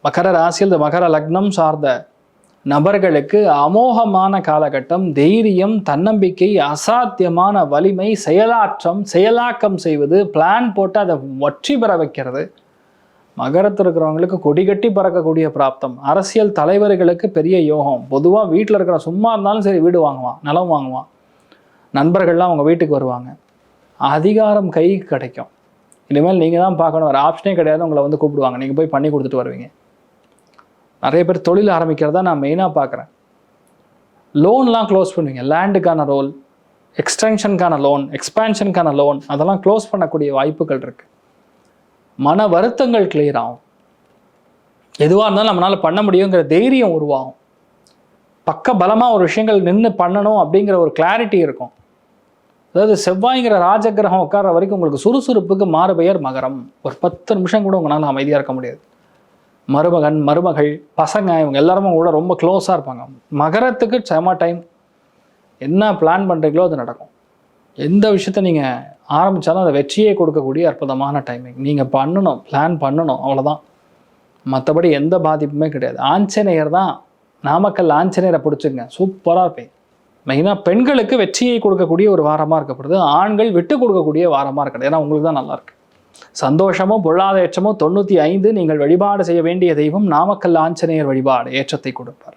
மகர ராசியில் இந்த மகர லக்னம் சார்ந்த நபர்களுக்கு அமோகமான காலகட்டம். தைரியம், தன்னம்பிக்கை, அசாத்தியமான வலிமை, செயலாற்றம், செயலாக்கம் செய்வது, பிளான் போட்டு அதை வெற்றி பெற வைக்கிறது. மகரத்தில் இருக்கிறவங்களுக்கு கொடி கட்டி பறக்கக்கூடிய பிராப்தம். அரசியல் தலைவர்களுக்கு பெரிய யோகம். பொதுவாக வீட்டில் இருக்கிற சும்மா இருந்தாலும் சரி வீடு வாங்குவான், நிலம் வாங்குவான். நண்பர்கள்லாம் அவங்க வீட்டுக்கு வருவாங்க. அதிகாரம் கைக்கு கிடைக்கும். இனிமேல் நீங்கள் தான் பார்க்கணும், ஒரு ஆப்ஷனே கிடையாது. உங்களை வந்து கூப்பிடுவாங்க, நீங்கள் போய் பண்ணி கொடுத்துட்டு வருவீங்க. நிறைய பேர் தொழில் ஆரம்பிக்கிறதா நான் மெயினாக பார்க்குறேன். லோன்லாம் க்ளோஸ் பண்ணுவீங்க. லேண்டுக்கான ரோல், எக்ஸ்டென்ஷனுக்கான லோன், எக்ஸ்பேன்ஷனுக்கான லோன், அதெல்லாம் க்ளோஸ் பண்ணக்கூடிய வாய்ப்புகள் இருக்குது. மன வருத்தங்கள் கிளியர் ஆகும். எதுவாக இருந்தாலும் நம்மளால் பண்ண முடியுங்கிற தைரியம் உருவாகும். பக்க பலமாக ஒரு விஷயங்கள் நின்று பண்ணணும் அப்படிங்கிற ஒரு கிளாரிட்டி இருக்கும். அதாவது செவ்வாய்ங்கிற ராஜகிரகம் உட்கார வரைக்கும் உங்களுக்கு சுறுசுறுப்புக்கு மாறு பெயர் மகரம். ஒரு 10 நிமிஷம் கூட உங்களால் அமைதியாக இருக்க முடியாது. மருமகன், மருமகள், பசங்க இவங்க எல்லாருமே கூட ரொம்ப க்ளோஸாக இருப்பாங்க. மகரத்துக்கு செம டைம். என்ன பிளான் பண்ணுறீங்களோ அது நடக்கும். எந்த விஷயத்த நீங்கள் ஆரம்பித்தாலும் அதை வெற்றியை கொடுக்கக்கூடிய அற்புதமான டைமிங். நீங்கள் பண்ணணும், பிளான் பண்ணணும், அவ்வளோதான். மற்றபடி எந்த பாதிப்புமே கிடையாது. ஆஞ்சநேயர் தான். நாமக்கல் ஆஞ்சநேயரை பிடிச்சிங்க, சூப்பராக இருப்பேன். மெயினாக பெண்களுக்கு வெற்றியை கொடுக்கக்கூடிய ஒரு வாரமாக இருக்கப்படுது. ஆண்கள் விட்டு கொடுக்கக்கூடிய வாரமாக இருக்கிறது. ஏன்னா உங்களுக்கு தான் நல்லாயிருக்கு. சந்தோஷமும் பொருளாதார ஏற்றமும் 95. நீங்கள் வழிபாடு செய்ய வேண்டிய தெய்வம் நாமக்கல் ஆஞ்சநேயர் வழிபாடு ஏற்றத்தை கொடுப்பார்.